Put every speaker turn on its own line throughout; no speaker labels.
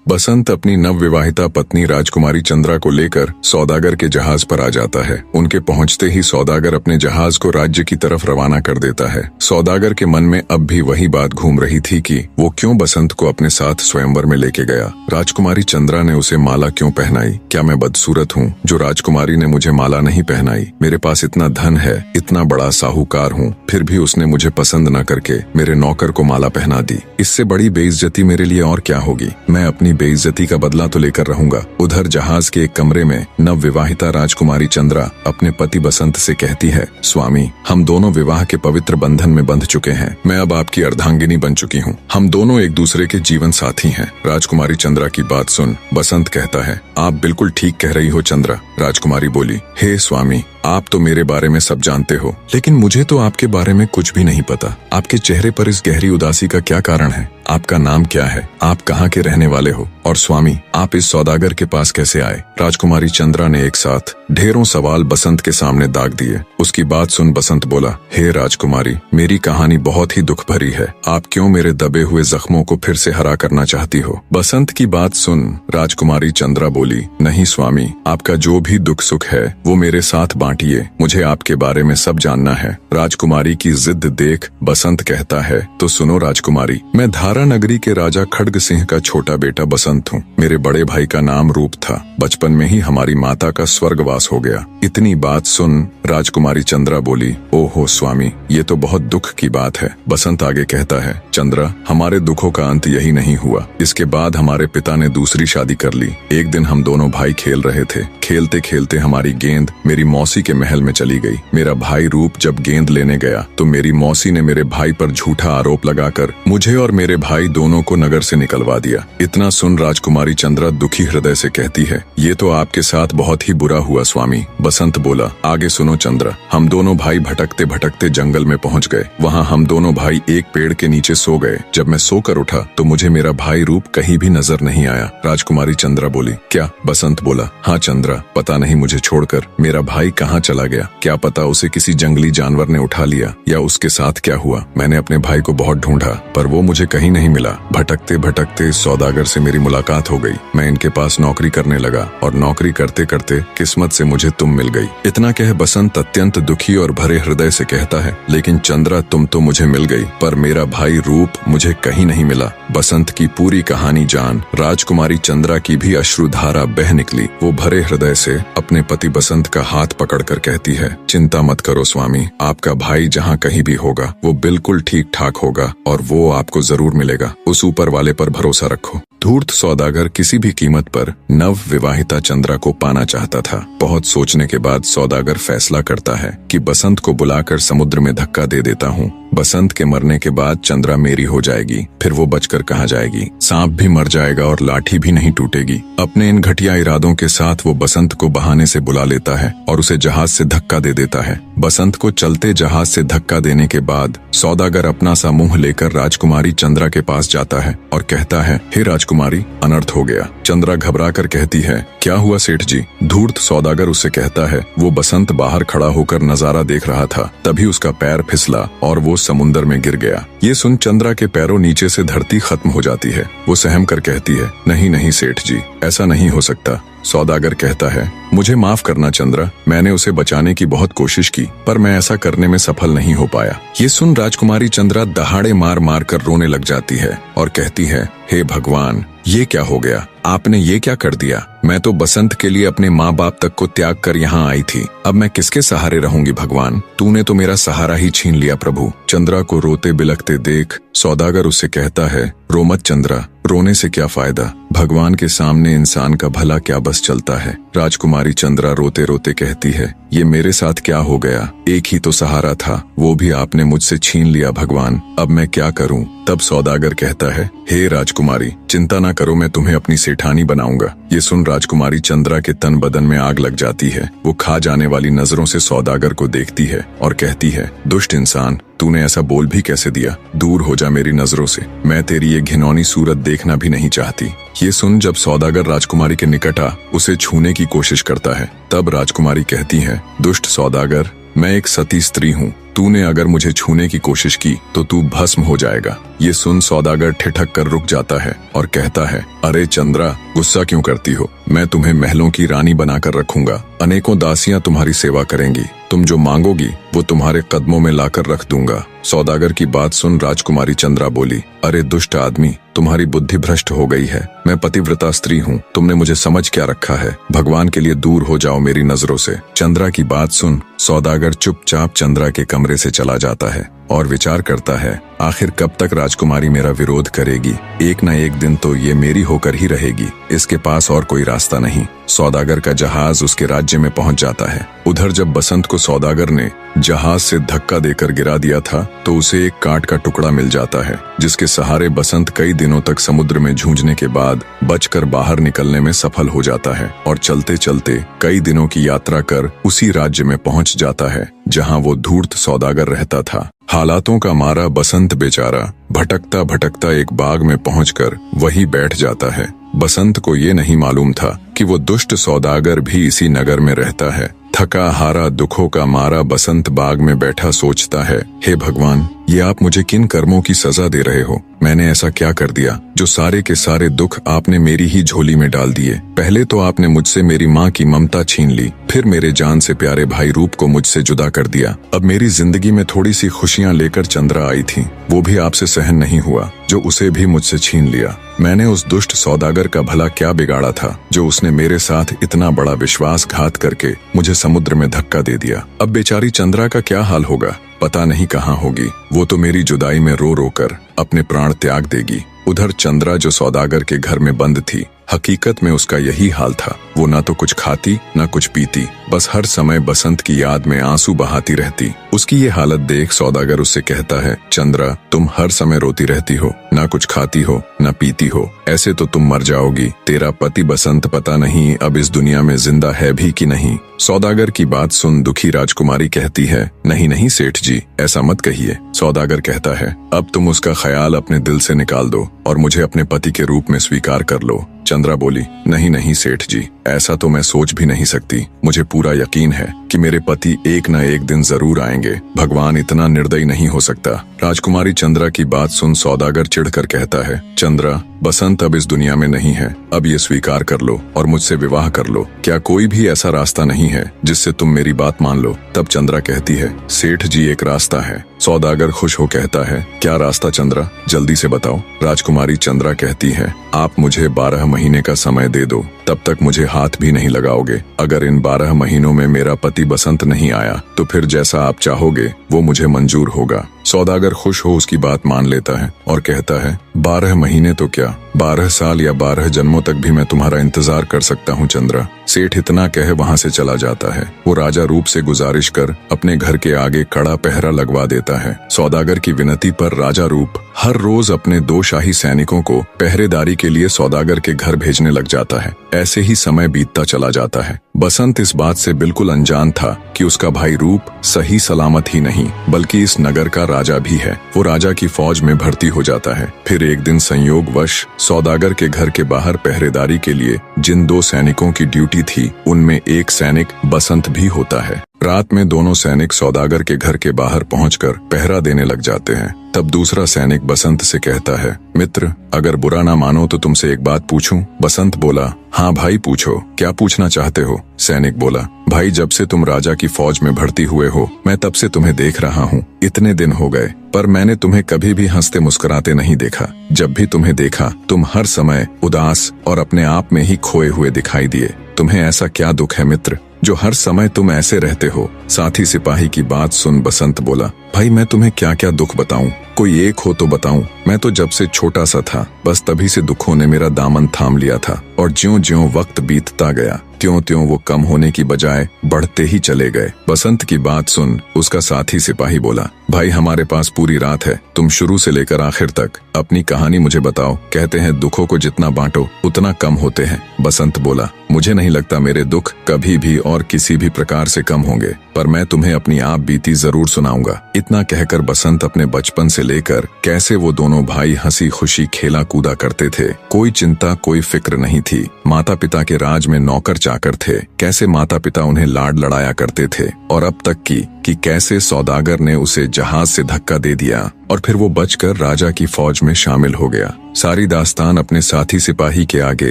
बसंत अपनी नवविवाहिता पत्नी राजकुमारी चंद्रा को लेकर सौदागर के जहाज पर आ जाता है। उनके पहुंचते ही सौदागर अपने जहाज को राज्य की तरफ रवाना कर देता है। सौदागर के मन में अब भी वही बात घूम रही थी कि वो क्यों बसंत को अपने साथ स्वयंवर में लेके गया। राजकुमारी चंद्रा ने उसे माला क्यों पहनाई? क्या मैं बदसूरत हूँ जो राजकुमारी ने मुझे माला नहीं पहनाई? मेरे पास इतना धन है, इतना बड़ा साहूकार हूँ, फिर भी उसने मुझे पसंद न करके मेरे नौकर को माला पहना दी। इससे बड़ी बेइज्जती मेरे लिए और क्या होगी? मैं अपनी बेइज्जती का बदला तो लेकर रहूंगा। उधर जहाज के एक कमरे में नवविवाहिता राजकुमारी चंद्रा अपने पति बसंत से कहती है, स्वामी, हम दोनों विवाह के पवित्र बंधन में बंध चुके हैं। मैं अब आपकी अर्धांगिनी बन चुकी हूँ। हम दोनों एक दूसरे के जीवन साथी हैं। राजकुमारी चंद्रा की बात सुन बसंत कहता है, आप बिल्कुल ठीक कह रही हो चंद्रा। राजकुमारी बोली, हे स्वामी, आप तो मेरे बारे में सब जानते हो, लेकिन मुझे तो आपके बारे में कुछ भी नहीं पता। आपके चेहरे पर इस गहरी उदासी का क्या कारण है? आपका नाम क्या है? आप कहाँ के रहने वाले हो? और स्वामी, आप इस सौदागर के पास कैसे आए? राजकुमारी चंद्रा ने एक साथ ढेरों सवाल बसंत के सामने दाग दिए। उसकी बात सुन बसंत बोला, हे राजकुमारी, मेरी कहानी बहुत ही दुख भरी है। आप क्यों मेरे दबे हुए जख्मों को फिर से हरा करना चाहती हो? बसंत की बात सुन राजकुमारी चंद्रा बोली, नहीं स्वामी, आपका जो भी दुख सुख है वो मेरे साथ बांटिए। मुझे आपके बारे में सब जानना है। राजकुमारी की जिद देख बसंत कहता है, तो सुनो राजकुमारी, मैं धारा नगरी के राजा खड्ग सिंह का छोटा बेटा बसंत हूँ। मेरे बड़े भाई का नाम रूप था। बचपन में ही हमारी माता का स्वर्गवास हो गया। इतनी बात सुन राजकुमारी चंद्रा बोली, ओहो स्वामी, ये तो बहुत दुख की बात है। बसंत आगे कहता है, चंद्रा, हमारे दुखों का अंत यही नहीं हुआ। इसके बाद हमारे पिता ने दूसरी शादी कर ली। एक दिन हम दोनों भाई खेल रहे थे। खेलते खेलते हमारी गेंद मेरी मौसी के महल में चली गई। मेरा भाई रूप जब गेंद लेने गया तो मेरी मौसी ने मेरे भाई पर झूठा आरोप लगाकर मुझे और मेरे भाई दोनों को नगर से निकलवा दिया। इतना सुन राजकुमारी चंद्रा दुखी हृदय से कहती है, ये तो आपके साथ बहुत ही बुरा हुआ स्वामी। बसंत बोला, आगे सुनो चंद्रा, हम दोनों भाई भटकते भटकते जंगल में पहुंच गए। वहाँ हम दोनों भाई एक पेड़ के नीचे सो गए। जब मैं सोकर उठा तो मुझे मेरा भाई रूप कहीं भी नजर नहीं आया। राजकुमारी चंद्रा बोली, क्या? बसंत बोला, हाँ चंद्रा, पता नहीं मुझे छोड़कर मेरा भाई कहाँ चला गया। क्या पता उसे किसी जंगली जानवर ने उठा लिया या उसके साथ क्या हुआ। मैंने अपने भाई को बहुत ढूंढा पर वो मुझे कहीं नहीं मिला। भटकते भटकते सौदागर से मेरी मुलाकात हो गई। मैं इनके पास नौकरी करने लगा और नौकरी करते करते किस्मत से मुझे तुम मिल गई। इतना कह बसंत अत्यंत दुखी और भरे हृदय से कहता है, लेकिन चंद्रा, तुम तो मुझे मिल गई पर मेरा भाई रूप मुझे कहीं नहीं मिला। बसंत की पूरी कहानी जान राजकुमारी चंद्रा की भी अश्रुधारा बह निकली। वो भरे हृदय से अपने पति बसंत का हाथ पकड़कर कहती है, चिंता मत करो स्वामी, आपका भाई जहाँ कहीं भी होगा वो बिल्कुल ठीक ठाक होगा और वो आपको जरूर मिलेगा। उस ऊपर वाले पर भरोसा रखो। धूर्त सौदागर किसी भी कीमत पर नव विवाहिता चंद्रा को पाना चाहता था। बहुत सोचने के बाद सौदागर फैसला करता है कि बसंत को बुलाकर समुद्र में धक्का दे देता हूँ। बसंत के मरने के बाद चंद्रा मेरी हो जाएगी, फिर वो बचकर कहाँ जाएगी? सांप भी मर जाएगा और लाठी भी नहीं टूटेगी। अपने इन घटिया इरादों के साथ वो बसंत को बहाने से बुला लेता है और उसे जहाज से धक्का दे देता है। बसंत को चलते जहाज से धक्का देने के बाद सौदागर अपना सा मुंह लेकर राजकुमारी चंद्रा के पास जाता है और कहता है, हे राजकुमारी, अनर्थ हो गया। चंद्रा घबरा कर कहती है, क्या हुआ सेठ जी? धूर्त सौदागर उससे कहता है, वो बसंत बाहर खड़ा होकर नजारा देख रहा था, तभी उसका पैर फिसला और वो समुंदर में गिर गया। ये सुन चंद्रा के पैरों नीचे से धरती खत्म हो जाती है। वो सहम कर कहती है, नहीं नहीं सेठ जी, ऐसा नहीं हो सकता। सौदागर कहता है, मुझे माफ करना चंद्रा, मैंने उसे बचाने की बहुत कोशिश की पर मैं ऐसा करने में सफल नहीं हो पाया। ये सुन राजकुमारी चंद्रा दहाड़े मार मार कर रोने लग जाती है और कहती है, हे भगवान, ये क्या हो गया? आपने ये क्या कर दिया? मैं तो बसंत के लिए अपने माँ बाप तक को त्याग कर यहाँ आई थी। अब मैं किसके सहारे रहूंगी भगवान? तूने तो मेरा सहारा ही छीन लिया प्रभु। चंद्रा को रोते बिलखते देख सौदागर उससे कहता है, रो मत चंद्रा, रोने से क्या फायदा? भगवान के सामने इंसान का भला क्या बस चलता है। राजकुमारी चंद्रा रोते रोते कहती है, ये मेरे साथ क्या हो गया? एक ही तो सहारा था, वो भी आपने मुझसे छीन लिया भगवान। अब मैं क्या करूं? तब सौदागर कहता है, हे राजकुमारी, चिंता ना करो, मैं तुम्हें अपनी सेठानी बनाऊंगा। ये सुन राजकुमारी चंद्रा के तन बदन में आग लग जाती है। वो खा जाने वाली नजरों से सौदागर को देखती है और कहती है, दुष्ट इंसान, तूने ऐसा बोल भी कैसे दिया? दूर हो जा मेरी नजरों से, मैं तेरी ये घिनौनी सूरत देखना भी नहीं चाहती। ये सुन जब सौदागर राजकुमारी के निकट आ उसे छूने की कोशिश करता है, तब राजकुमारी कहती है, दुष्ट सौदागर, मैं एक सती स्त्री हूँ। तूने अगर मुझे छूने की कोशिश की तो तू भस्म हो जाएगा। ये सुन सौदागर ठिठक कर रुक जाता है और कहता है, अरे चंद्रा, गुस्सा क्यों करती हो? मैं तुम्हें महलों की रानी बनाकर रखूंगा। अनेकों दासियां तुम्हारी सेवा करेंगी। तुम जो मांगोगी वो तुम्हारे कदमों में लाकर रख दूंगा। सौदागर की बात सुन राजकुमारी चंद्रा बोली, अरे दुष्ट आदमी, तुम्हारी बुद्धि भ्रष्ट हो गई है। मैं पतिव्रता स्त्री हूँ, तुमने मुझे समझ क्या रखा है? भगवान के लिए दूर हो जाओ मेरी नजरों से। चंद्रा की बात सुन सौदागर चुपचाप चंद्रा के कमरे से चला जाता है और विचार करता है, आखिर कब तक राजकुमारी मेरा विरोध करेगी? एक न एक दिन तो ये मेरी होकर ही रहेगी। इसके पास और कोई रास्ता नहीं। सौदागर का जहाज उसके राज्य में पहुंच जाता है। उधर जब बसंत को सौदागर ने जहाज से धक्का देकर गिरा दिया था तो उसे एक काठ का टुकड़ा मिल जाता है, जिसके सहारे बसंत कई दिनों तक समुद्र में जूझने के बाद बचकर बाहर निकलने में सफल हो जाता है और चलते चलते कई दिनों की यात्रा कर उसी राज्य में पहुंच जाता है जहां वो धूर्त सौदागर रहता था। हालातों का मारा बसंत बेचारा भटकता भटकता एक बाग में पहुंचकर वहीं बैठ जाता है। बसंत को ये नहीं मालूम था कि वो दुष्ट सौदागर भी इसी नगर में रहता है। थका हारा दुखों का मारा बसंत बाग में बैठा सोचता है, हे भगवान, ये आप मुझे किन कर्मों की सजा दे रहे हो? मैंने ऐसा क्या कर दिया जो सारे के सारे दुख आपने मेरी ही झोली में डाल दिए? पहले तो आपने मुझसे मेरी माँ की ममता छीन ली, फिर मेरे जान से प्यारे भाई रूप को मुझसे जुदा कर दिया। अब मेरी जिंदगी में थोड़ी सी खुशियाँ लेकर चंद्रा आई थी, वो भी आपसे सहन नहीं हुआ जो उसे भी मुझसे छीन लिया। मैंने उस दुष्ट सौदागर का भला क्या बिगाड़ा था जो उसने मेरे साथ इतना बड़ा विश्वासघात करके मुझे समुद्र में धक्का दे दिया? अब बेचारी चंद्रा का क्या हाल होगा? पता नहीं कहाँ होगी। वो तो मेरी जुदाई में रो रो कर अपने प्राण त्याग देगी। उधर चंद्रा जो सौदागर के घर में बंद थी, हकीकत में उसका यही हाल था। वो ना तो कुछ खाती ना कुछ पीती, बस हर समय बसंत की याद में आंसू बहाती रहती। उसकी ये हालत देख सौदागर उससे कहता है, चंद्रा, तुम हर समय रोती रहती हो, ना कुछ खाती हो ना पीती हो, ऐसे तो तुम मर जाओगी। तेरा पति बसंत पता नहीं अब इस दुनिया में जिंदा है भी कि नहीं। सौदागर की बात सुन दुखी राजकुमारी कहती है, नहीं नहीं सेठ जी, ऐसा मत कहिए। सौदागर कहता है, अब तुम उसका ख्याल अपने दिल से निकाल दो और मुझे अपने पति के रूप में स्वीकार कर लो। चंद्रा बोली, नहीं नहीं सेठ जी, ऐसा तो मैं सोच भी नहीं सकती। मुझे पूरा यकीन है कि मेरे पति एक न एक दिन जरूर आएंगे। भगवान इतना निर्दयी नहीं हो सकता। राजकुमारी चंद्रा की बात सुन सौदागर चिढ़कर कहता है, चंद्रा, बसंत अब इस दुनिया में नहीं है। अब ये स्वीकार कर लो और मुझसे विवाह कर लो। क्या कोई भी ऐसा रास्ता नहीं है जिससे तुम मेरी बात मान लो? तब चंद्रा कहती है, सेठ जी, एक रास्ता है। सौदागर खुश हो कहता है, क्या रास्ता चंद्रा? जल्दी से बताओ। राजकुमारी चंद्रा कहती है, आप मुझे 12 महीने का समय दे दो, तब तक मुझे हाथ भी नहीं लगाओगे। अगर इन 12 महीनों में मेरा पति बसंत नहीं आया तो फिर जैसा आप चाहोगे वो मुझे मंजूर होगा। सौदागर खुश हो उसकी बात मान लेता है और कहता है, 12 महीने तो क्या, 12 साल या 12 जन्मों तक भी मैं तुम्हारा इंतजार कर सकता हूँ चंद्रा। सेठ इतना कह वहाँ से चला जाता है। वो राजा रूप से गुजारिश कर अपने घर के आगे कड़ा पहरा लगवा देता है। सौदागर की विनती पर राजा रूप हर रोज अपने 2 शाही सैनिकों को पहरेदारी के लिए सौदागर के घर भेजने लग जाता है। ऐसे ही समय बीतता चला जाता है। बसंत इस बात से बिल्कुल अनजान था कि उसका भाई रूप सही सलामत ही नहीं बल्कि इस नगर का राजा भी है। वो राजा की फौज में भर्ती हो जाता है। फिर एक दिन संयोगवश सौदागर के घर के बाहर पहरेदारी के लिए जिन 2 सैनिकों की ड्यूटी थी उनमें एक सैनिक बसंत भी होता है। रात में दोनों सैनिक सौदागर के घर के बाहर पहुंचकर पहरा देने लग जाते हैं। तब दूसरा सैनिक बसंत से कहता है, मित्र, अगर बुरा ना मानो तो तुमसे एक बात पूछूं? बसंत बोला, हाँ भाई पूछो, क्या पूछना चाहते हो? सैनिक बोला, भाई, जब से तुम राजा की फौज में भर्ती हुए हो मैं तब से तुम्हें देख रहा हूँ। इतने दिन हो गए पर मैंने तुम्हें कभी भी हंसते मुस्कुराते नहीं देखा। जब भी तुम्हें देखा तुम हर समय उदास और अपने आप में ही खोए हुए दिखाई दिए। तुम्हें ऐसा क्या दुख है मित्र जो हर समय तुम ऐसे रहते हो? साथी सिपाही की बात सुन बसंत बोला, भाई मैं तुम्हें क्या क्या दुख बताऊं? कोई एक हो तो बताऊं। मैं तो जब से छोटा सा था बस तभी से दुखों ने मेरा दामन थाम लिया था और ज्यों-ज्यों वक्त बीतता गया त्यों-त्यों वो कम होने की बजाय बढ़ते ही चले गए। बसंत की बात सुन उसका साथी सिपाही बोला, भाई हमारे पास पूरी रात है, तुम शुरू से लेकर आखिर तक अपनी कहानी मुझे बताओ। कहते हैं दुखों को जितना बांटो उतना कम होते हैं। बसंत बोला, मुझे नहीं लगता मेरे दुख कभी भी और किसी भी प्रकार से कम होंगे, पर मैं तुम्हें अपनी आप बीती जरूर सुनाऊंगा। इतना कहकर बसंत अपने बचपन से लेकर कैसे वो दोनों भाई हंसी खुशी खेला कूदा करते थे, कोई चिंता कोई फिक्र नहीं थी। माता पिता के राज में नौकर चाकर थे, कैसे माता पिता उन्हें लाड लड़ाया करते थे, और अब तक कि कैसे सौदागर ने उसे जहाज से धक्का दे दिया और फिर वो बचकर राजा की फौज में शामिल हो गया। सारी दास्तान अपने साथी सिपाही के आगे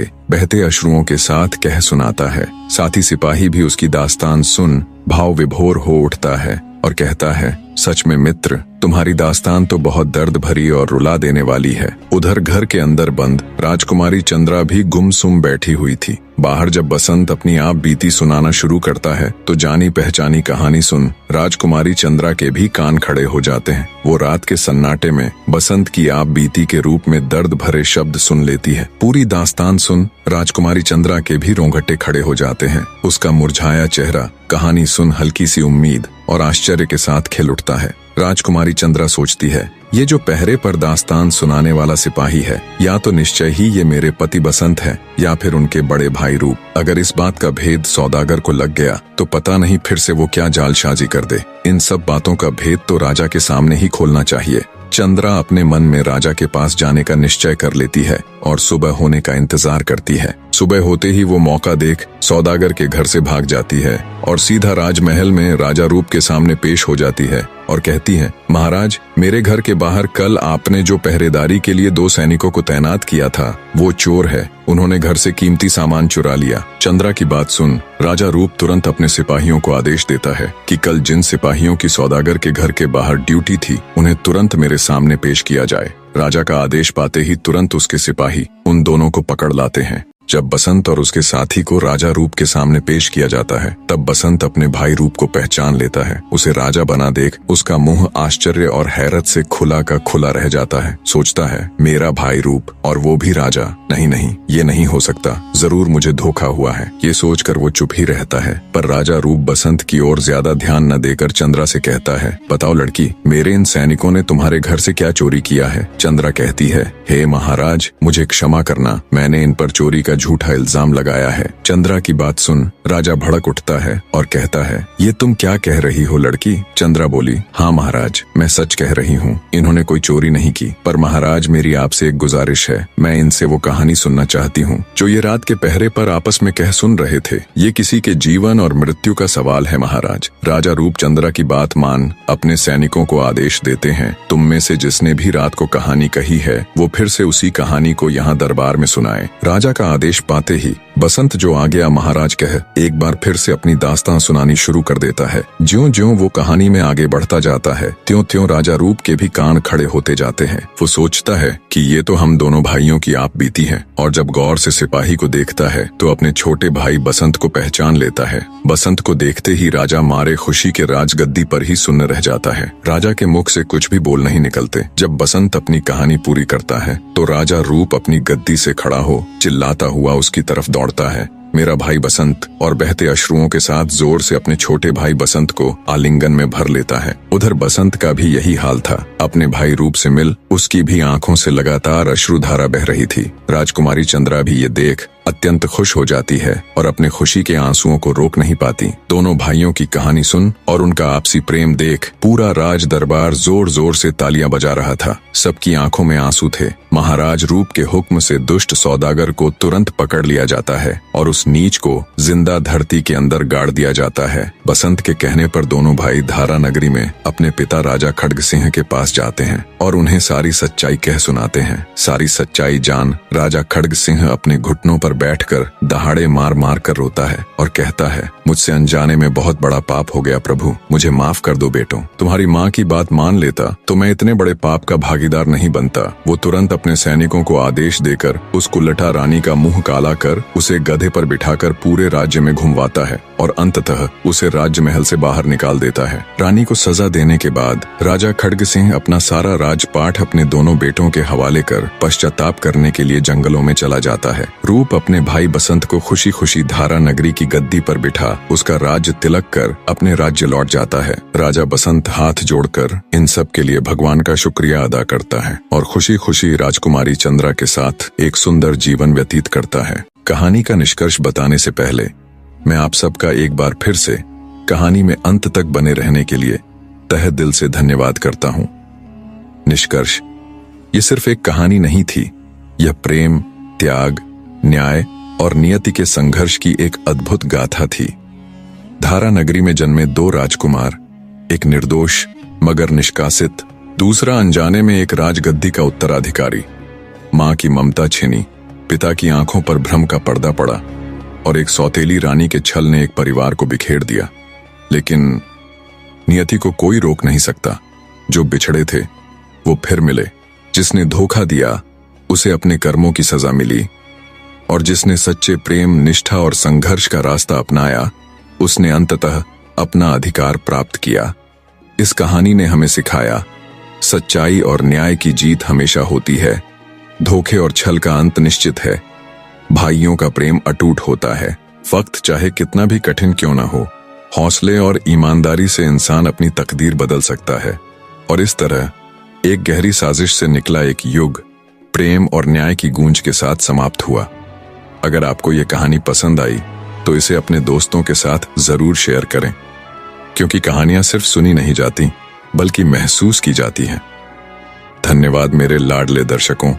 बहते अश्रुओं के साथ कह सुनाता है। साथी सिपाही भी उसकी दास्तान सुन भाव विभोर हो उठता है और कहता है, सच में मित्र, तुम्हारी दास्तान तो बहुत दर्द भरी और रुला देने वाली है। उधर घर के अंदर बंद राजकुमारी चंद्रा भी गुमसुम बैठी हुई थी। बाहर जब बसंत अपनी आप बीती सुनाना शुरू करता है तो जानी पहचानी कहानी सुन राजकुमारी चंद्रा के भी कान खड़े हो जाते हैं। वो रात के सन्नाटे में बसंत की आप बीती के रूप में दर्द भरे शब्द सुन लेती है। पूरी दास्तान सुन राजकुमारी चंद्रा के भी रोंगटे खड़े हो जाते हैं। उसका मुरझाया चेहरा कहानी सुन हल्की सी उम्मीद और आश्चर्य के साथ खिल उठता है। राजकुमारी चंद्रा सोचती है, ये जो पहरे पर दास्तान सुनाने वाला सिपाही है, या तो निश्चय ही ये मेरे पति बसंत है या फिर उनके बड़े भाई रूप। अगर इस बात का भेद सौदागर को लग गया तो पता नहीं फिर से वो क्या जालसाजी कर दे। इन सब बातों का भेद तो राजा के सामने ही खोलना चाहिए। चंद्रा अपने मन में राजा के पास जाने का निश्चय कर लेती है और सुबह होने का इंतजार करती है। सुबह होते ही वो मौका देख सौदागर के घर से भाग जाती है और सीधा राजमहल में राजा रूप के सामने पेश हो जाती है और कहती है, महाराज, मेरे घर के बाहर कल आपने जो पहरेदारी के लिए 2 सैनिकों को तैनात किया था वो चोर है, उन्होंने घर से कीमती सामान चुरा लिया। चंद्रा की बात सुन राजा रूप तुरंत अपने सिपाहियों को आदेश देता है कि कल जिन सिपाहियों की सौदागर के घर के बाहर ड्यूटी थी उन्हें तुरंत मेरे सामने पेश किया जाए। राजा का आदेश पाते ही तुरंत उसके सिपाही उन दोनों को पकड़ लाते हैं। जब बसंत और उसके साथी को राजा रूप के सामने पेश किया जाता है तब बसंत अपने भाई रूप को पहचान लेता है। उसे राजा बना देख उसका मुंह आश्चर्य और हैरत से खुला का खुला रह जाता है। सोचता है, मेरा भाई रूप और वो भी राजा, नहीं नहीं, ये नहीं हो सकता, जरूर मुझे धोखा हुआ है। ये सोचकर वो चुप ही रहता है। पर राजा रूप बसंत की ओर ज्यादा ध्यान न देकर चंद्रा से कहता है, बताओ लड़की, मेरे इन सैनिकों ने तुम्हारे घर से क्या चोरी किया है? चंद्रा कहती है, हे महाराज, मुझे क्षमा करना, मैंने इन पर चोरी का झूठा इल्जाम लगाया है। चंद्रा की बात सुन राजा भड़क उठता है और कहता है, ये तुम क्या कह रही हो लड़की? चंद्रा बोली, हाँ महाराज, मैं सच कह रही हूँ, इन्होंने कोई चोरी नहीं की। पर महाराज, मेरी आपसे एक गुजारिश है, मैं इनसे वो कहानी सुनना चाहती हूँ जो ये रात के पहरे पर आपस में कह सुन रहे थे। ये किसी के जीवन और मृत्यु का सवाल है महाराज। राजा रूप चंद्रा की बात मान अपने सैनिकों को आदेश देते हैं, तुम में से जिसने भी रात को कहानी कही है वो फिर से उसी कहानी को यहाँ दरबार में सुनाए। राजा का आदेश पाते ही बसंत जो आ गया महाराज कह एक बार फिर से अपनी दास्तान सुनानी शुरू कर देता है। ज्यों-ज्यों वो कहानी में आगे बढ़ता जाता है त्यों-त्यों राजा रूप के भी कान खड़े होते जाते हैं। वो सोचता है कि ये तो हम दोनों भाइयों की आप बीती है, और जब गौर से सिपाही को देखता है तो अपने छोटे भाई बसंत को पहचान लेता है। बसंत को देखते ही राजा मारे खुशी के राजगद्दी पर ही सुन्न रह जाता है। राजा के मुख से कुछ भी बोल नहीं निकलते। जब बसंत अपनी कहानी पूरी करता है तो राजा रूप अपनी गद्दी से खड़ा हो चिल्लाता हुआ उसकी तरफ दौड़ता है, मेरा भाई बसंत, और बहते अश्रुओं के साथ जोर से अपने छोटे भाई बसंत को आलिंगन में भर लेता है। उधर बसंत का भी यही हाल था। अपने भाई रूप से मिल उसकी भी आंखों से लगातार अश्रुधारा बह रही थी। राजकुमारी चंद्रा भी ये देख अत्यंत खुश हो जाती है और अपने खुशी के आंसुओं को रोक नहीं पाती। दोनों भाइयों की कहानी सुन और उनका आपसी प्रेम देख पूरा राज दरबार जोर जोर से तालियां बजा रहा था। सबकी आंखों में आंसू थे। महाराज रूप के हुक्म से दुष्ट सौदागर को तुरंत पकड़ लिया जाता है और उस नीच को जिंदा धरती के अंदर गाड़ दिया जाता है। बसंत के कहने पर दोनों भाई धारा नगरी में अपने पिता राजा खड्ग सिंह के पास जाते हैं और उन्हें सारी सच्चाई कह सुनाते हैं। सारी सच्चाई जान राजा खड्ग सिंह अपने घुटनों पर बैठकर दहाड़े मार मार कर रोता है और कहता है, मुझसे अनजाने में बहुत बड़ा पाप हो गया प्रभु, मुझे माफ कर दो बेटों। तुम्हारी माँ की बात मान लेता तो मैं इतने बड़े पाप का भागीदार नहीं बनता। वो तुरंत अपने सैनिकों को आदेश देकर उस कुल्लटा रानी का मुंह काला कर उसे गधे पर बिठाकर पूरे राज्य में घुमवाता है और अंततः उसे राज्य महल से बाहर निकाल देता है। रानी को सजा देने के बाद राजा खड्ग सिंह अपना सारा राजपाट अपने दोनों बेटों के हवाले कर पश्चाताप करने के लिए जंगलों में चला जाता है। रूप अपने भाई बसंत को खुशी खुशी धारा नगरी की गद्दी पर बिठा उसका राज्य तिलक कर अपने राज्य लौट जाता है। राजा बसंत हाथ जोड़कर इन सब के लिए भगवान का शुक्रिया अदा करता है और खुशी खुशी राजकुमारी चंद्रा के साथ एक सुंदर जीवन व्यतीत करता है। कहानी का निष्कर्ष बताने से पहले मैं आप सबका एक बार फिर से कहानी में अंत तक बने रहने के लिए तहे दिल से धन्यवाद करता हूं। निष्कर्ष, ये सिर्फ एक कहानी नहीं थी, यह प्रेम, त्याग, न्याय और नियति के संघर्ष की एक अद्भुत गाथा थी। धारा नगरी में जन्मे दो राजकुमार, एक निर्दोष मगर निष्कासित, दूसरा अनजाने में एक राजगद्दी का उत्तराधिकारी। मां की ममता छिनी, पिता की आंखों पर भ्रम का पर्दा पड़ा और एक सौतेली रानी के छल ने एक परिवार को बिखेर दिया। लेकिन नियति को कोई रोक नहीं सकता। जो बिछड़े थे वो फिर मिले, जिसने धोखा दिया उसे अपने कर्मों की सजा मिली, और जिसने सच्चे प्रेम, निष्ठा और संघर्ष का रास्ता अपनाया उसने अंततः अपना अधिकार प्राप्त किया। इस कहानी ने हमें सिखाया, सच्चाई और न्याय की जीत हमेशा होती है, धोखे और छल का अंत निश्चित है। भाइयों का प्रेम अटूट होता है, वक्त चाहे कितना भी कठिन क्यों ना हो। हौसले और ईमानदारी से इंसान अपनी तकदीर बदल सकता है। और इस तरह एक गहरी साजिश से निकला एक युग प्रेम और न्याय की गूंज के साथ समाप्त हुआ। अगर आपको ये कहानी पसंद आई तो इसे अपने दोस्तों के साथ जरूर शेयर करें, क्योंकि कहानियां सिर्फ सुनी नहीं जाती बल्कि महसूस की जाती हैं। धन्यवाद मेरे लाडले दर्शकों।